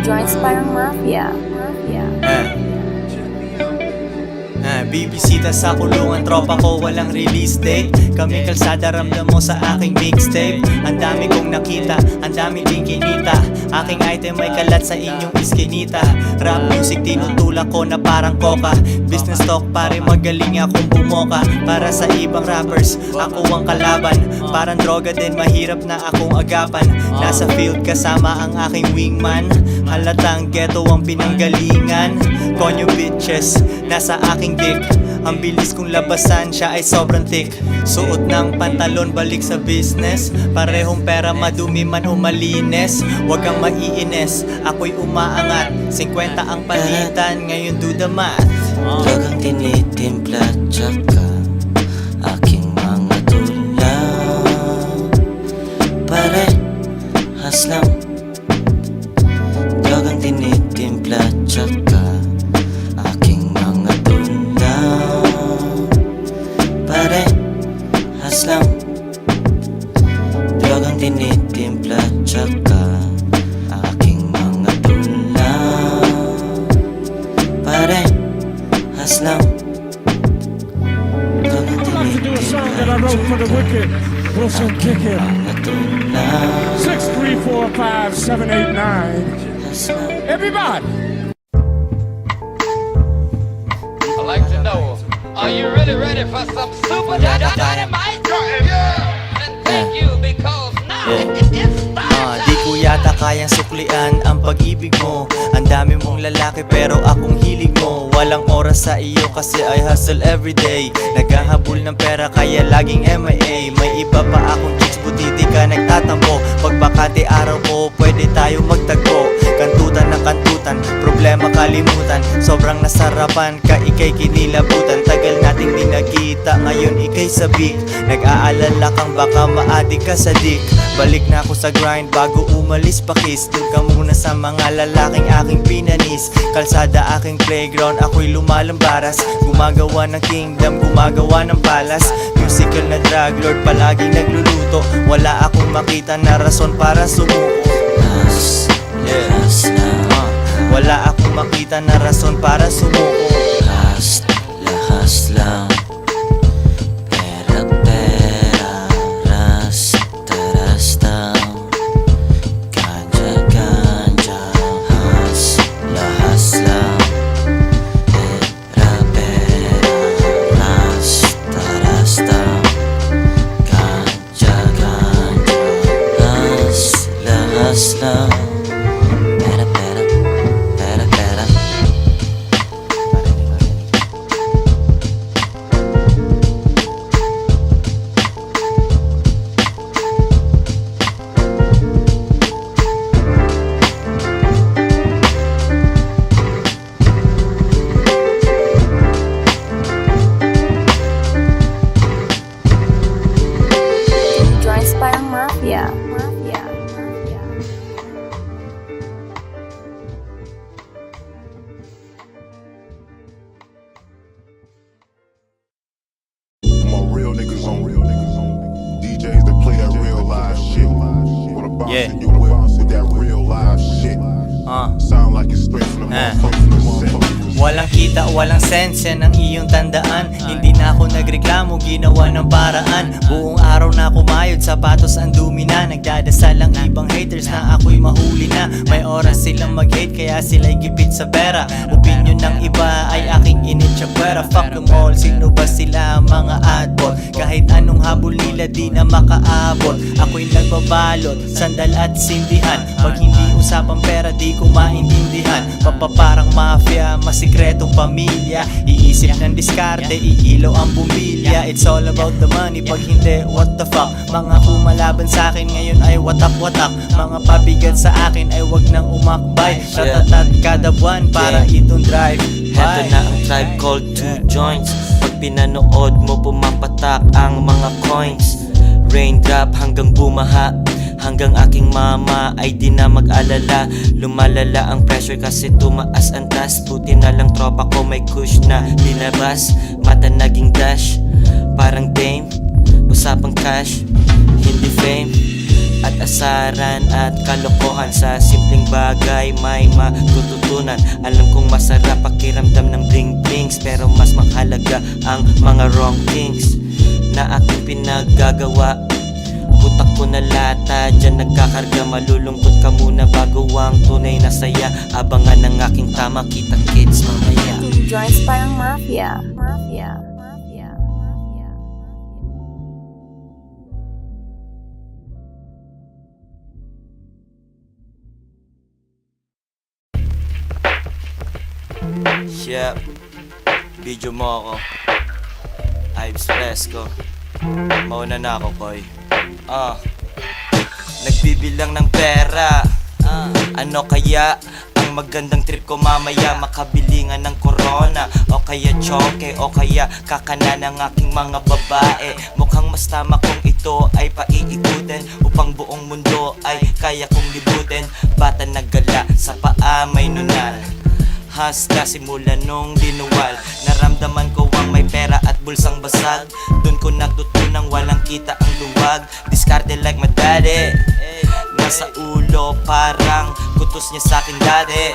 Joints parang mafia. Bibisita sa kulungan, tropa ko walang release date. Kami kalsada, ramdam mo sa aking mixtape. Ang dami kong nakita, ang dami ding kinita. Aking item ay kalat sa inyong iskinita. Rap music tinutulak ko na parang coca. Business talk pare, magaling akong bumoka. Para sa ibang rappers, ako ang kalaban. Parang droga din, mahirap na akong agapan. Nasa field kasama ang aking wingman. Halatang ghetto ang pinanggalingan. Konyo bitches, nasa aking dick. Ang bilis kong labasan, siya ay sobrang thick. Suot ng pantalon, balik sa business. Parehong pera, madumi man o malinis. Huwag kang maiinis, ako'y umaangat. 50 ang palitan, ngayon do the math. Drogang tinitimpla, tsaka aking mga tulaw. Parehas lang. Drogang tinitimpla, tsaka aking mga tulaw. Parehas lang. Drogang tinitimpla, tsaka aking mga tulaw. Parehas lang. Drogang I'd like to do a song that I tinitimpla, wrote for the wicked. Wilson kick it. mga tulaw. 6, 3, 4, 5, 7, 8, 9. Parehas lang. Everybody. I'd like to know, are you really ready for some super dynamite? And thank you because now it's time. Di ko yata kayang suklian ang pag-ibig mo. Ang dami mong lalaki pero akong hilig mo. Walang oras sa iyo kasi I hustle everyday. Naghahabol ng pera kaya laging MIA. May iba pa akong chicks, buti di ka nagtatampo. Pag bakati araw ko, pwede tayo magtagpo. Kantutan ng kantutan, problema kalimutan. Sobrang nasarapan ka, ikay kinilabutan. Tagal nating di nagkita, ngayon ikay sabik. Nag-aalala kang baka maadik ka sa dick. Balik na ako sa grind bago umalis pa kiss. Doon ka muna sa mga lalaking aking pinanis. Kalsada aking playground, ako'y lumalambaras. Gumagawa ng kingdom, gumagawa ng palace. Musical na drug lord, palaging nagluluto. Wala akong makita na rason para sumuko. Lahas lang. Wala akong makita na rason para sumuko. Lahas lang. Pera, rasta, rasta. Ganja, lahas lang. Pera, rasta, rasta. Ganja, lahas lang. Pera. Joints parang mafia. My real niggas on real niggas on DJs that play that real live shit. With a bounce Yeah. in your whip with that real live shit. Sound like it's straight from the motherfuckers. Walang kita, walang sense, yan ang iyong tandaan. Hindi na ako nagreklamo, ginawa ng paraan. Buong araw na kumayod, sapatos ang dumi na. Nagdadasal ang ibang haters na ako'y mahuli na. May oras silang mag-hate, kaya sila'y gipit sa pera. Opinion ng iba ay aking initsapwera. Fuck them all, sino ba sila mga adbot? Kahit anong habol nila di na makaabot. Ako'y nagbabalot, sandal at sindihan. Pag hindi usapang pera di ko maintindihan. Papaparang mafia, masikretong pamilya. Iisip ng diskarte, iilaw ang bumilya. It's all about the money, pag hindi, what the fuck. Mga kumalaban sa akin ngayon ay watak-watak. Mga pabigat sa akin ay wag nang umakbay. Ratatat kada buwan, parang itong drive. Heto na ang tribe called Two Joints. Pag pinanood mo, pumapatak ang mga coins. Raindrop hanggang bumaha. Hanggang aking mama ay di na mag-alala. Lumalala ang pressure kasi tumaas ang task. Buti na lang tropa ko may kush na linabas. Mata naging dash, parang dame. Usapang cash, hindi fame. at asaran at kalokohan. Sa simpleng bagay may matututunan. Alam kong masarap pakiramdam ng bling-blings, pero mas mahalaga ang mga wrong things na aking pinaggagawa. Utak ko na lata, dyan nagkakarga. Malulungkot ka muna bago ang tunay na saya. Abangan ng aking tama, kita kids mamaya. Joints parang mafia. Mafia. Mafia. Mafia. Yep, video mo ako. Ives Fresco. Mauna na ako, boy. Nagbibilang ng pera. Ano kaya ang magandang trip ko mamaya? Makabilingan ng corona, o kaya choke, o kaya kakana ng aking mga babae. Mukhang mas tama kung ito ay paiikutin, upang buong mundo ay kaya kong libutin. Bata nagala, sa paa may nunal. Hasta simula nung dinuwal. Naramdaman ko ang may pera at bulsang basag. Dun ko natutunang walang kita ang luwag. Diskarte like my daddy. Nasa ulo parang kutos niya sa'kin dati.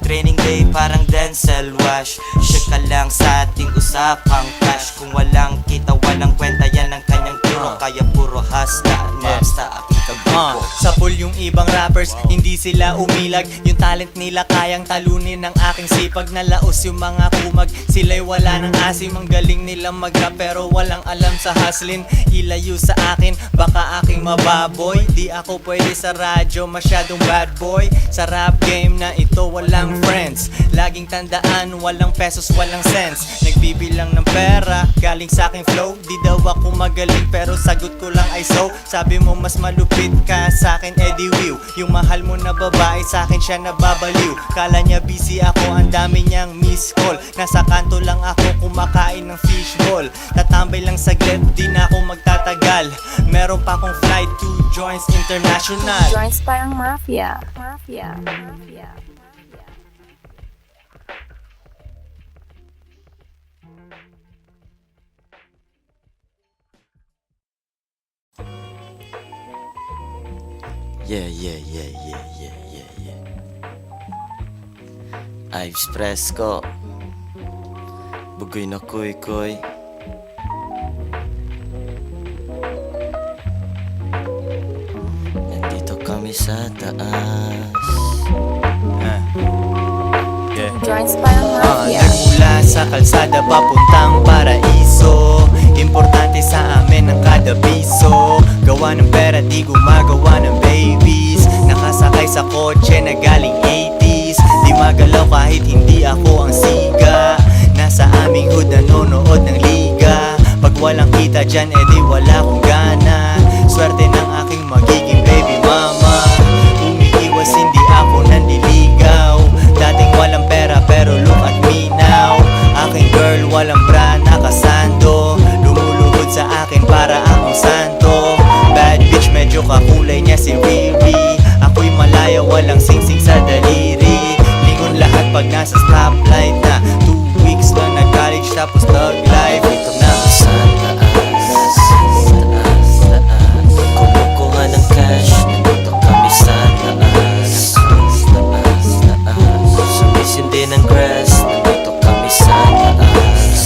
Training day parang Denzel Wash. Shit ka lang sa ating usapang cash. Kung walang kita walang kwenta, yan ang kanyang turo. Kaya puro hasta, basta aking kagupo. Sa pool yung ibang rappers, hindi sila umilag. Yung talent nila kayang talunin ng aking sipag. Nalaos yung mga kumag, sila'y wala ng asim. Ang galing nilang mag-rap pero walang alam sa hustlin. Ilayo sa akin, baka aking mababoy. Di ako pwede sa radyo, masyadong bad boy. Sa rap game na ito walang friends. Laging tandaan, walang pesos, walang cents. Nagbibilang ng pera, galing sa aking flow. Di daw ako magaling pero sagot ko lang ay so. Sabi mo mas malupit ka sa akin, Eddie Wiw. Yung mahal mo na babae sa akin siya nababaliw. Kala niya busy ako, ang dami niyang miss call. Nasa kanto lang ako kumakain ng fishball. Tatambay lang saglit, di na ako magtatagal. Meron pa akong flight to Joints International. Joints parang mafia. Mafia. Mafia. Yeah. Ives Fresco. Bugoy na koy. Nandito kami sa taas. Joints parang mafia. Nagmula sa kalsada papuntang paraiso. Importante sa amin ang kada piso. Gawa ng pera di gumagawa ng babies. Nakasakay sa kotse na galing 80s. Di magalaw kahit hindi ako ang siga. Nasa aming hood nanonood ng liga. Pag walang kita dyan edi wala akong gana. Swerte ng aking magiging baby mama. Umiiwas hindi ako nandiligaw. Dating walang pera pero look at me now. Aking girl walang bra nakasando. Lumuluhod sa akin para akong santo. Bad bitch medyo kakulay niya si Riri. Ako'y malaya walang singsing sa daliri. Lingon lahat pag nasa stoplight na. 2 weeks lang nag-college tapos thug life. Ito na Sa taas. Kumukuha ng cash. Nandito kami sa taas. Sumisindi ng grass. Nandito kami sa taas.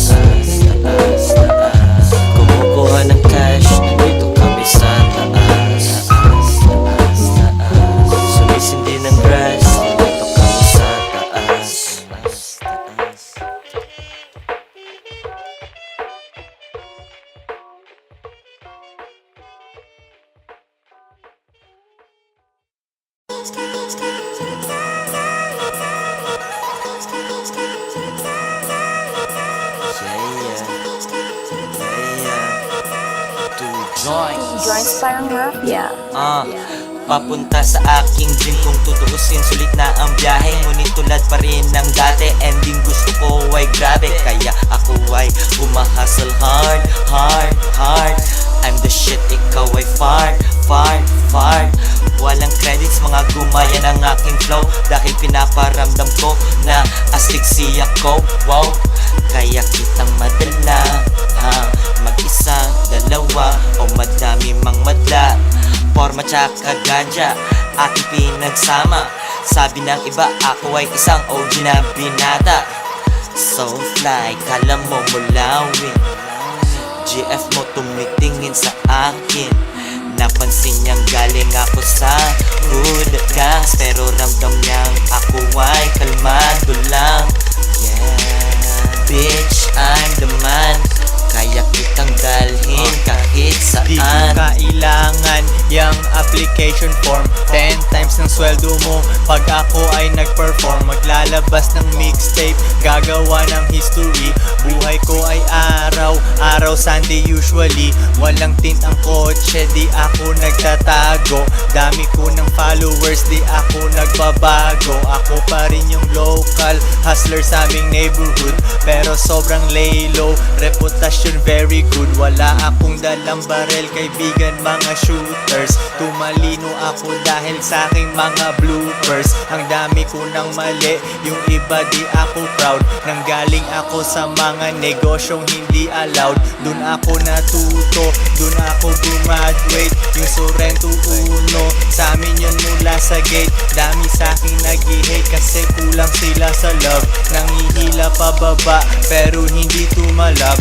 Kumukuha ng cash. Nandito kami sa taas. Sumisindi ng grass. Nandito kami sa taas. Joints parang mafia. Papunta sa aking dream. Kung tutuusin sulit na ang biyahe, ngunit tulad pa rin ng dati. Ending gusto ko ay grabe, kaya ako ay humahustle hard. I'm the shit, ikaw ay fart. Walang credits, mga gumaya ng aking flow. Dahil pinaparamdam ko na asphyxia ko. Wow, kaya kitang madala, mag-isa, dalawa, o madami mang madla. forma tsaka ganja aking pinagsama. Sabi ng iba ako ay isang OG na binata. So fly, kala mo mulawin. GF mo tumitingin sa akin. Napansin niyang galing ako sa hood gangs, pero ramdam niyang ako ay kalmado lang. Yeah, bitch, I'm the man. Kaya kitang dalhin kahit Di ko saan. kailangan yung application form 10 times ng sweldo mo pag ako ay nag-perform. Maglalabas ng mixtape, gagawa ng history. Buhay ko ay araw Sunday usually. Walang tint ang kotse, di ako nagtatago. Dami ko ng followers, di ako nagbabago. Ako pa rin yung local hustler sa aming neighborhood, pero sobrang lay low, reputasyon very good. Wala akong dalang barel, kaibigan mga shooters. Tumalino ako dahil sa aking mga bloopers. Ang dami ko ng mali, yung iba di ako proud. Nanggaling ako sa mga negosyong hindi allowed. Dun ako natuto, dun ako graduate. Yung Sorrento Uno, sa amin yun mula sa gate. Dami sa akin nag-hate kasi kulang sila sa love. Nangihila pababa pero hindi tumalab.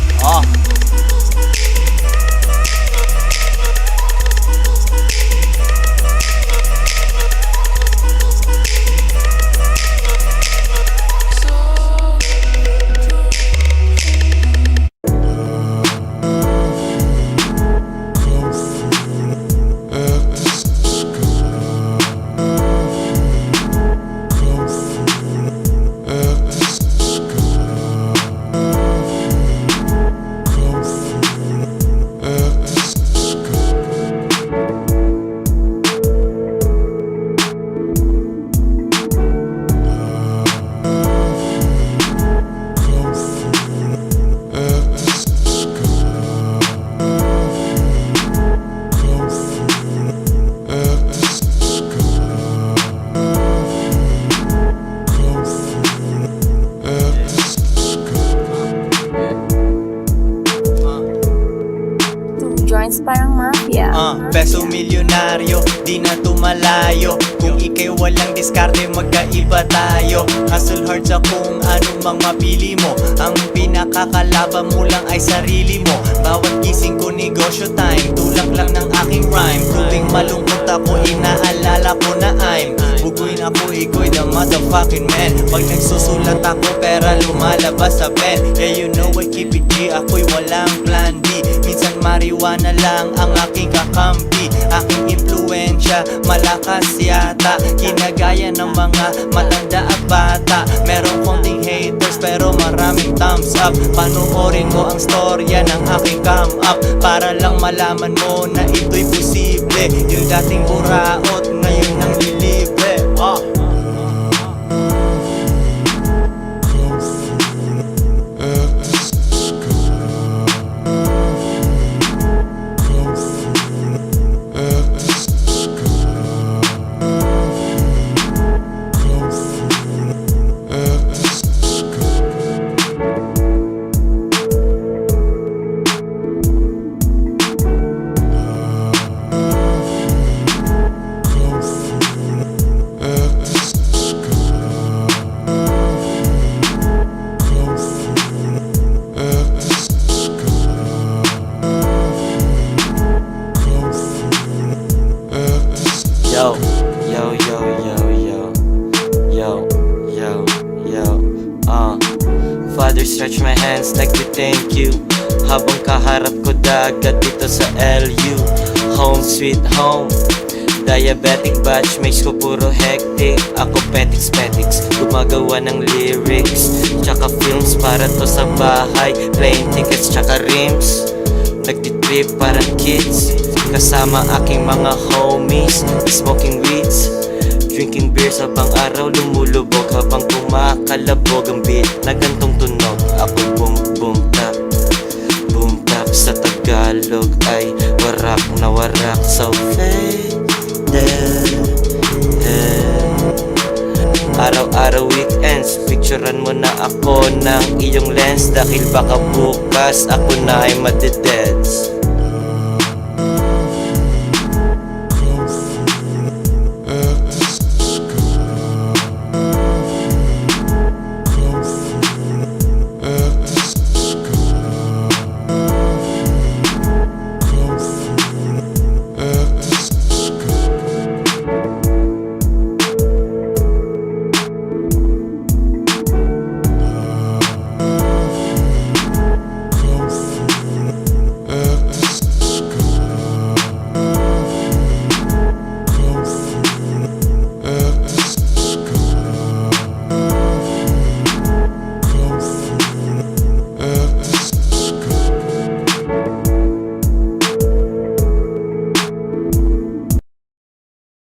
Joints parang mafia. Peso milyonaryo, di na tumalayo. Kung ikay walang diskarte, magkaiba tayo. Hustle hard sa kung anong mang mapili mo. Ang pinakakalaban mo lang ay sarili mo. Bawat gising ko negosyo time, tulak lang ng aking rhyme. Tuwing malungkot ako, inaalala ko na I'm bugoy na ako, iko'y the motherfucking man. Pag nagsusulat ako, pera lumalabas sa pen. Yeah, you know I keep it G, ako'y walang plan B. Minsan marijuana lang ang aking kakampi. Aking impluensya, malakas yata. Kinagaya ng mga matanda at bata. Meron konting haters pero maraming thumbs up. Panoorin mo ang storya ng aking come up, para lang malaman mo na ito'y posible. Yung dating buraot, ngayon ang lilibre. Yo, yo, yo, yo, yo, yo, yo, yo, Father, stretch my hands like we thank you. Habang kaharap ko dagat dito sa LU. Home sweet home. Diabetic batch, makes ko puro hectic. Ako petics, gumagawa ng lyrics tsaka films para to sa bahay. Plane tickets tsaka rims. Nagtitrip parang kids kasama aking mga homies. Smoking weeds, drinking beers habang araw lumulubog. Habang kumakalabog ang beat na gantong tunog. Ako'y boom boom tap, boom tap. Sa Tagalog ay warak na warak. So faded. Araw-araw weekends, picturean mo na ako ng iyong lens. Dahil baka bukas ako na ay madededs.